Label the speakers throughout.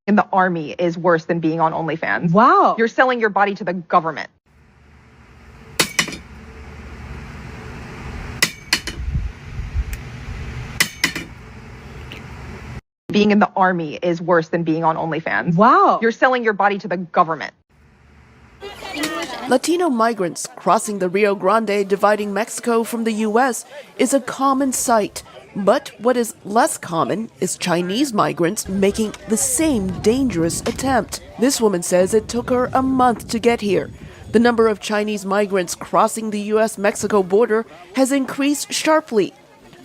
Speaker 1: in the army is worse than being on OnlyFans.
Speaker 2: Wow.
Speaker 1: You're selling your body to the government. Being in the army is worse than being on OnlyFans.
Speaker 2: Wow.
Speaker 1: You're selling your body to the government.
Speaker 3: Latino migrants crossing the Rio Grande dividing Mexico from the U.S. is a common sight. But what is less common is Chinese migrants making the same dangerous attempt. This woman says it took her a month to get here. The number of Chinese migrants crossing the U.S.-Mexico border has increased sharply.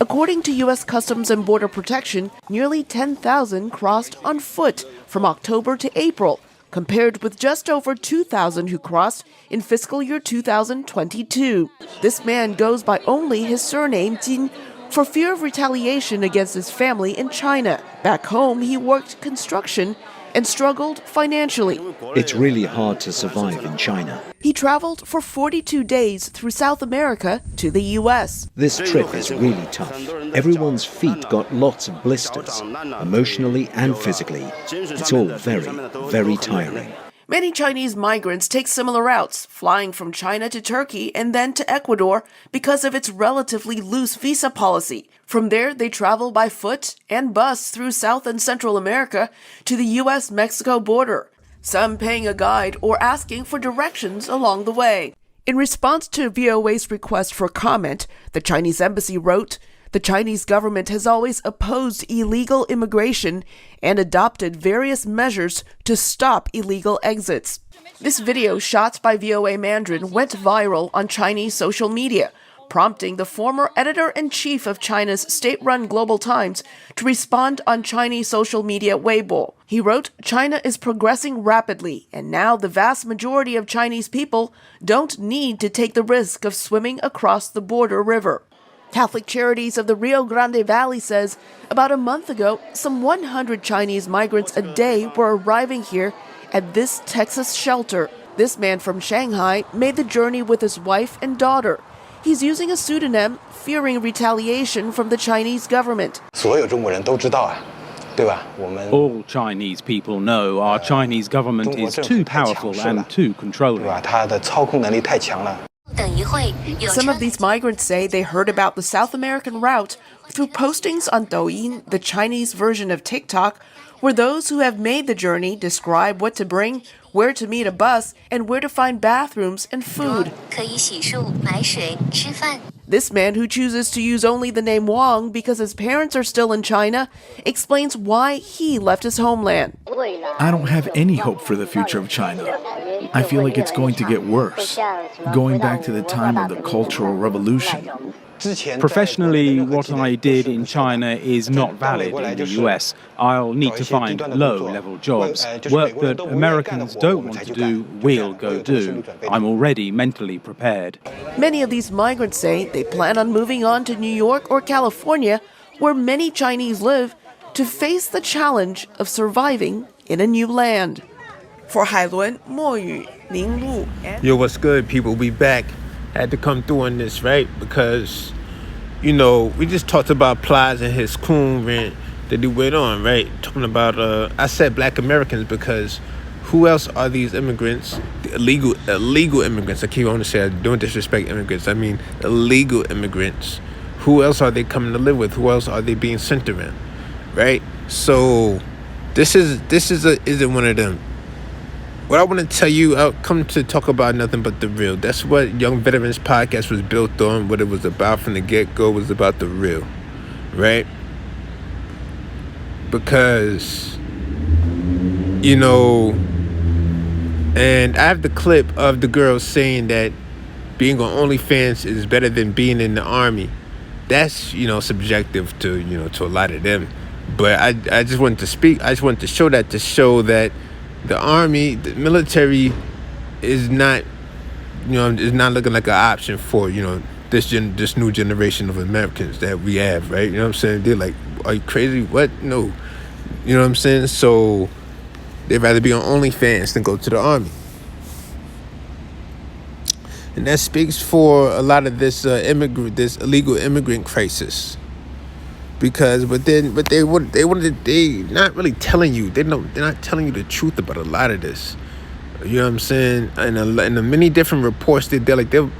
Speaker 3: According to U.S. Customs and Border Protection, nearly 10,000 crossed on foot from October to April, compared with just over 2,000 who crossed in fiscal year 2022. This man goes by only his surname, Jin, for fear of retaliation against his family in China. Back home, he worked construction and struggled financially.
Speaker 4: It's really hard to survive in China.
Speaker 3: He traveled for 42 days through South America to the U.S.
Speaker 4: This trip is really tough. Everyone's feet got lots of blisters, emotionally and physically. It's all very, very tiring.
Speaker 3: Many Chinese migrants take similar routes, flying from China to Turkey and then to Ecuador because of its relatively loose visa policy. From there, they travel by foot and bus through South and Central America to the U.S.-Mexico border, some paying a guide or asking for directions along the way. In response to VOA's request for comment, the Chinese embassy wrote, "The Chinese government has always opposed illegal immigration and adopted various measures to stop illegal exits." This video shot by VOA Mandarin went viral on Chinese social media, prompting the former editor-in-chief of China's state-run Global Times to respond on Chinese social media Weibo. He wrote, "China is progressing rapidly, and now the vast majority of Chinese people don't need to take the risk of swimming across the border river." Catholic Charities of the Rio Grande Valley says about a month ago, some 100 Chinese migrants a day were arriving here at this Texas shelter. This man from Shanghai made the journey with his wife and daughter. He's using a pseudonym, fearing retaliation from the Chinese government.
Speaker 5: All Chinese people know our Chinese government is too powerful and too controlling.
Speaker 3: Some of these migrants say they heard about the South American route through postings on Douyin, the Chinese version of TikTok, where those who have made the journey describe what to bring, where to meet a bus, and where to find bathrooms and food. This man, who chooses to use only the name Wang because his parents are still in China, explains why he left his homeland.
Speaker 6: I don't have any hope for the future of China. I feel like it's going to get worse, going back to the time of the Cultural Revolution.
Speaker 5: Professionally, what I did in China is not valid in the US. I'll need to find low-level jobs. Work that Americans don't want to do, we'll go do. I'm already mentally prepared.
Speaker 3: Many of these migrants say they plan on moving on to New York or California, where many Chinese live, to face the challenge of surviving in a new land. For Hailuan, Mo Yu, Ning Lu, and...
Speaker 7: Yo, what's good, people? We back. Had to come through on this, right? Because, you know, we just talked about Plies and his coon rant that he went on, right? Talking about, I said black Americans because who else are these immigrants? The illegal immigrants. I keep on to say I don't disrespect immigrants. I mean illegal immigrants. Who else are they coming to live with? Who else are they being sent around, right? So this isn't one of them. What I want to tell you, I'll come to talk about nothing but the real. That's what Young Veterans Podcast was built on. What it was about from the get-go was about the real, right? Because, you know, and I have the clip of the girl saying that being on OnlyFans is better than being in the army. That's, you know, subjective to, you know, to a lot of them. But I just wanted to speak. I just wanted to show that the army, the military is not, you know, is not looking like an option for, you know, this new generation of Americans that we have, right? You know what I'm saying? They're like, are you crazy? What? No. You know what I'm saying? So they'd rather be on OnlyFans than go to the army. And that speaks for a lot of this illegal immigrant crisis. because but they not really telling you. They're not telling you the truth about a lot of this. You know what I'm saying? And in the many different reports, they'll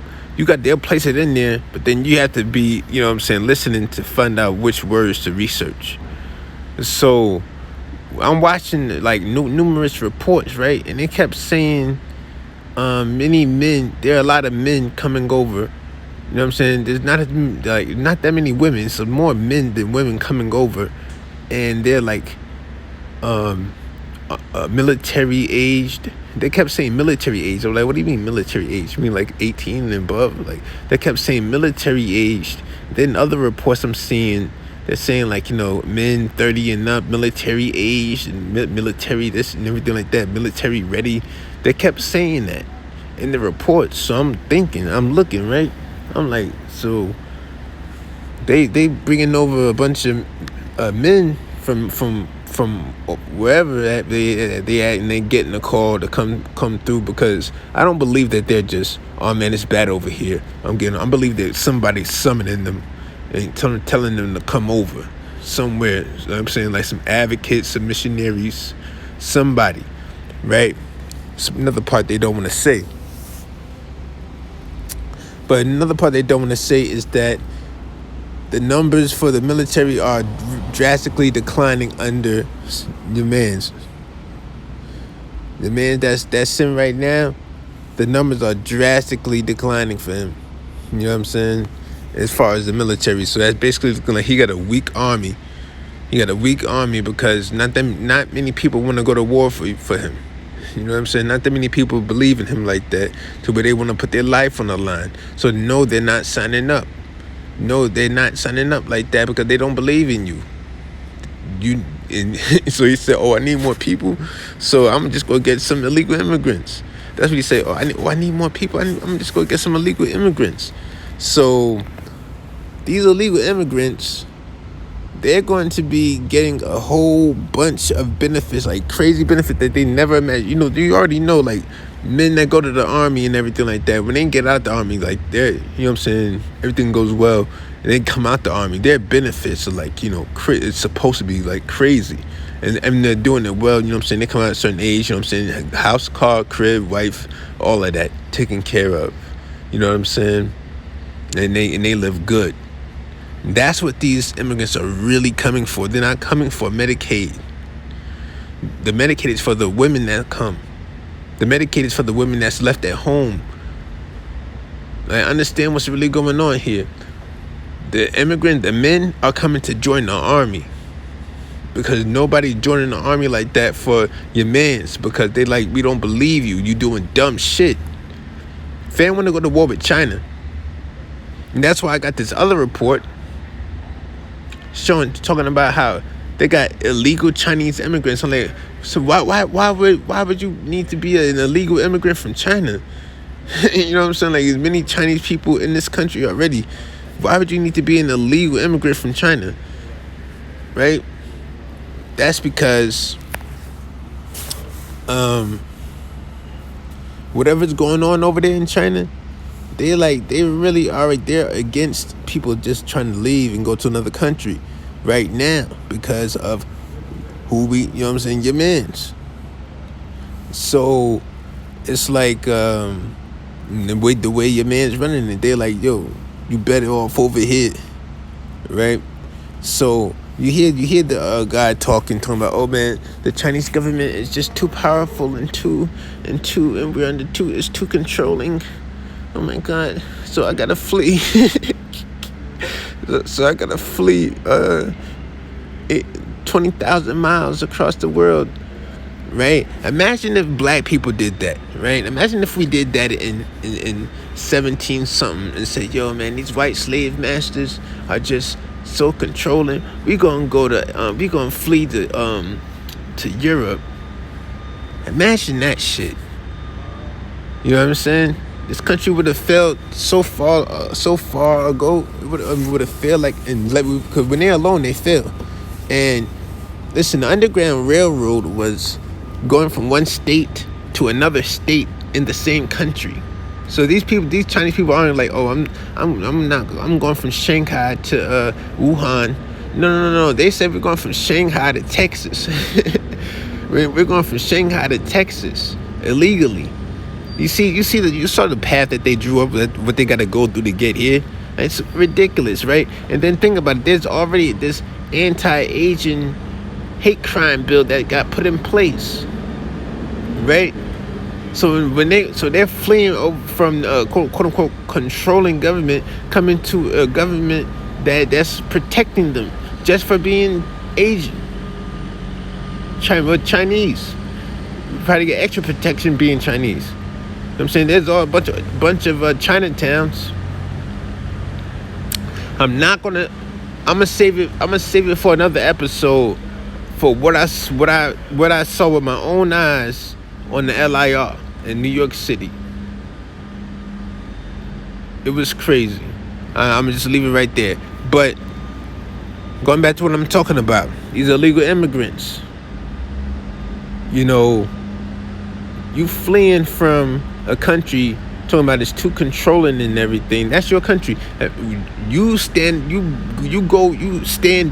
Speaker 7: place it in there, but then you have to be, you know what I'm saying, listening to find out which words to research. So I'm watching like numerous reports, right? And they kept saying many men, there are a lot of men coming over. You know what I'm saying? There's not that many women, so more men than women coming over, and they're like military aged. They kept saying military age. I was like, what do you mean military age? You mean like 18 and above? Like, they kept saying military aged. Then other reports I'm seeing, they're saying like, you know, men 30 and up, military aged, and military this and everything like that, military ready. They kept saying that in the reports. So I'm looking, right? I'm like, so they bringing over a bunch of men from wherever they at, and they getting a call to come through, because I don't believe that they're just, oh man, it's bad over here. I believe that somebody's summoning them and telling them to come over somewhere. You know what I'm saying, like some advocates, some missionaries, somebody, right? Another part they don't want to say. But another part they don't want to say is that the numbers for the military are drastically declining under the man's. The man that's in right now, the numbers are drastically declining for him. You know what I'm saying? As far as the military. So that's basically like he got a weak army. He got a weak army because not many people want to go to war for him. You know what I'm saying? Not that many people believe in him like that, to where they want to put their life on the line. So no, they're not signing up. No, they're not signing up like that because they don't believe in you. So he said, oh, I need more people, so I'm just going to get some illegal immigrants. That's what he said. I need more people. I'm just going to get some illegal immigrants. So these illegal immigrants, they're going to be getting a whole bunch of benefits, like crazy benefits that they never imagined. You know, you already know, like men that go to the army and everything like that, when they get out the army, like they're, you know what I'm saying, everything goes well, and they come out the army, their benefits are like, you know, it's supposed to be like crazy. And they're doing it well, you know what I'm saying? They come out at a certain age, you know what I'm saying? House, car, crib, wife, all of that taken care of. You know what I'm saying? And they live good. That's what these immigrants are really coming for. They're not coming for Medicaid. The Medicaid is for the women that come. The Medicaid is for the women that's left at home. I understand what's really going on here. The men are coming to join the army, because nobody joining the army like that for your mans, because they like, we don't believe you. You doing dumb shit. Fan want to go to war with China. And that's why I got this other report talking about how they got illegal Chinese immigrants. I'm like, so why would you need to be an illegal immigrant from China? You know what I'm saying? Like, there's many Chinese people in this country already. Why would you need to be an illegal immigrant from China? Right? That's because whatever's going on over there in China, they really are right there against people just trying to leave and go to another country right now because of who you know what I'm saying, your mans. So it's like the way your man's running it, they're like, yo, you better off over here, right? So you hear the guy talking about, oh man, the Chinese government is just too powerful and we're under too, it's too controlling. Oh my God! So I gotta flee. So I gotta flee 20,000 miles across the world, right? Imagine if black people did that, right? Imagine if we did that in 17 something and say, yo man, these white slave masters are just so controlling. We gonna flee to Europe. Imagine that shit. You know what I'm saying? This country would have failed so far ago. It would have failed because when they're alone, they fail. And listen, the Underground Railroad was going from one state to another state in the same country. So these Chinese people aren't like, oh, I'm going from Shanghai to Wuhan No. They said we're going from Shanghai to Texas. We're going from Shanghai to Texas illegally. You saw the path that they drew up, what they got to go through to get here. It's ridiculous, right? And then think about it. There's already this anti-Asian hate crime bill that got put in place, right? So they're fleeing over from quote unquote controlling government, coming to a government that's protecting them just for being Asian, Chinese. You probably get extra protection being Chinese. You know what I'm saying? There's all a bunch of Chinatowns. I'm gonna save it for another episode for what I saw with my own eyes on the LIR in New York City. It was crazy. I'm gonna just leave it right there. But going back to what I'm talking about, these illegal immigrants. You know, you fleeing from a country talking about it's too controlling and everything. That's your country. You stand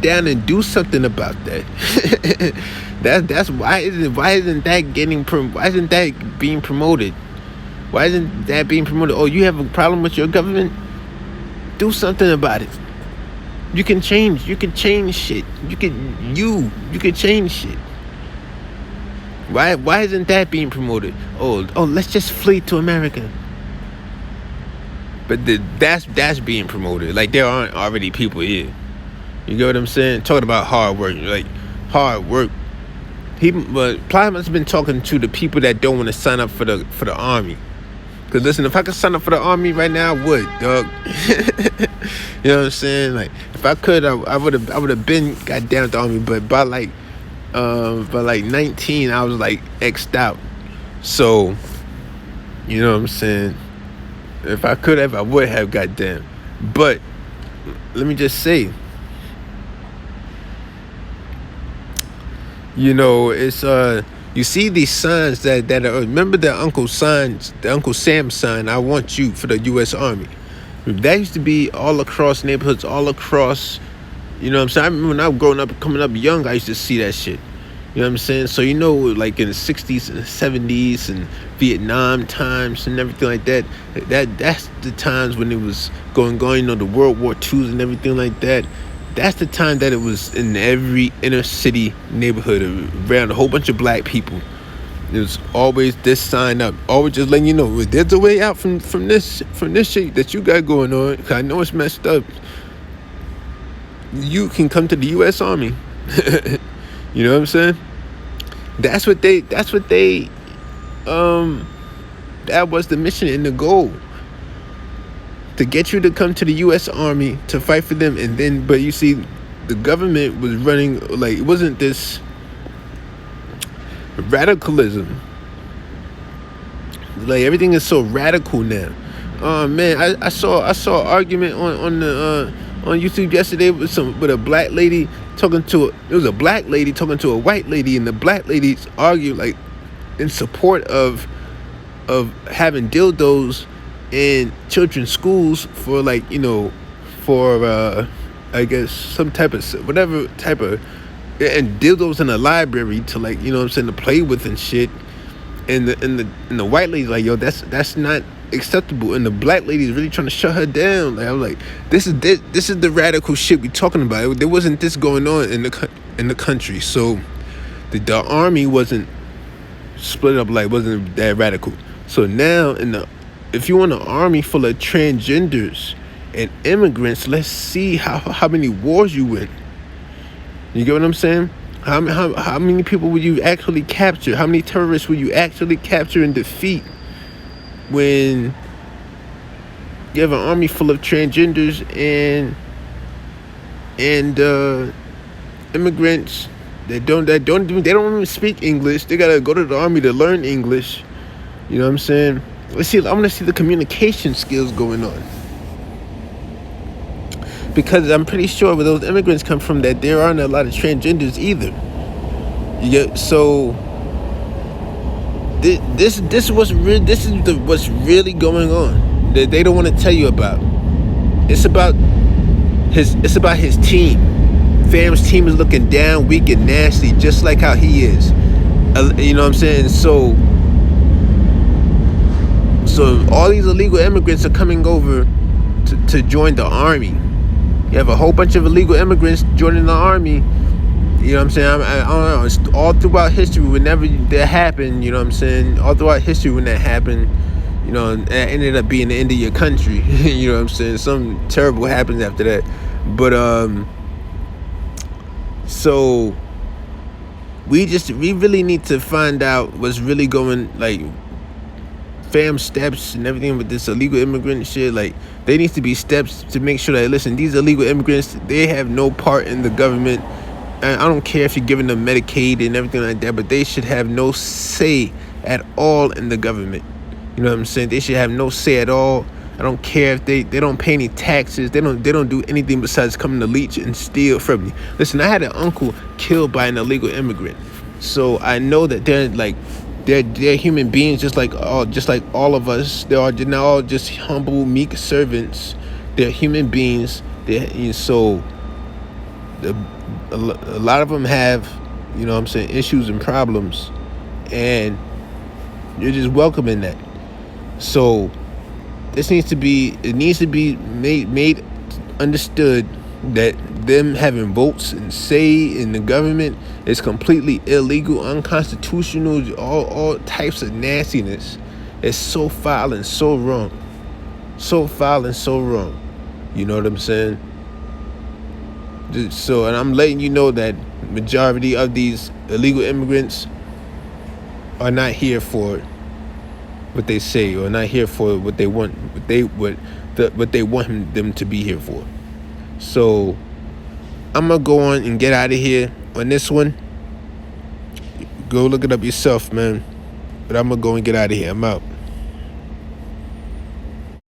Speaker 7: down and do something about that. That's why isn't that being promoted? Why isn't that being promoted? Oh, you have a problem with your government? Do something about it. You can change shit. You can change shit. Why isn't that being promoted? Oh, let's just flee to America. But that's being promoted. Like, there aren't already people here. You get what I'm saying? Talking about hard work. Like, hard work. But Ply must have been talking to the people that don't want to sign up for the army. Because listen, if I could sign up for the army right now, I would, dog. You know what I'm saying? Like, if I could, I would have been got down with the army. But by like 19, I was like X'd out. So, you know what I'm saying? If I could have, I would have, goddamn. But let me just say, you know, it's you see these signs that are, remember the Uncle Sam sign, I want you, for the U.S. Army. That used to be all across neighborhoods, all across, you know what I'm saying? I remember when I was coming up young, I used to see that shit. You know what I'm saying? So, you know, like in the 60s and 70s and Vietnam times and everything like that, that's the times when it was going, you know, the World War IIs and everything like that. That's the time that it was in every inner city neighborhood around a whole bunch of black people. There's always this sign up, always just letting you know there's a way out from this shit that you got going on. 'Cause I know it's messed up. You can come to the U.S. Army. You know what I'm saying? That was the mission and the goal. To get you to come to the U.S. Army to fight for them. And then, but you see, the government was running, like, it wasn't this radicalism. Like, everything is so radical now. Oh man, I saw an argument on YouTube yesterday with a black lady talking to a black lady talking to a white lady, and the black ladies argue like in support of having dildos in children's schools for, like, you know, for I guess some type of whatever type of, and dildos in a library to, like, you know what I'm saying, to play with and shit. And the white lady's like, yo, that's not acceptable. And the black lady's really trying to shut her down. Like, I'm like, this is the radical shit we talking about. There wasn't this going on in the country. So the army wasn't split up, like, wasn't that radical. So now if you want an army full of transgenders and immigrants, let's see how many wars you win. You get what I'm saying? How many people will you actually capture? How many terrorists will you actually capture and defeat when you have an army full of transgenders and immigrants that don't even speak English? They gotta go to the army to learn English. You know what I'm saying? I want to see the communication skills going on. Because I'm pretty sure where those immigrants come from, that there aren't a lot of transgenders either. So this is what's really going on that they don't want to tell you about. It's about his team. Fam's team is looking down, weak and nasty, just like how he is. You know what I'm saying? So all these illegal immigrants are coming over to join the army. You have a whole bunch of illegal immigrants joining the army. You know what I'm saying? I don't know. It's all throughout history, whenever that happened, you know what I'm saying? All throughout history when that happened, you know, it ended up being the end of your country. You know what I'm saying? Something terrible happens after that. But, so we really need to find out what's really going, like, fam steps and everything with this illegal immigrant shit. Like, there needs to be steps to make sure that, listen, these illegal immigrants, they have no part in the government. And I don't care if you're giving them Medicaid and everything like that, but they should have no say at all in the government. You know what I'm saying? They should have no say at all. I don't care if they don't pay any taxes. They don't do anything besides coming to leech and steal from you. Listen, I had an uncle killed by an illegal immigrant, so I know that they're human beings just like all of us. They're not all just humble, meek servants. They're human beings. So a lot of them have, you know what I'm saying, issues and problems, and you're just welcoming that. So it needs to be made understood that them having votes and say in the government is completely illegal, unconstitutional, all types of nastiness. It's so foul and so wrong. So foul and so wrong. You know what I'm saying? So, and I'm letting you know that majority of these illegal immigrants are not here for what they say, or not here for what they want, what they want them to be here for. So I'm gonna go on and get out of here on this one. Go look it up yourself, man. But I'm gonna go and get out of here. I'm out.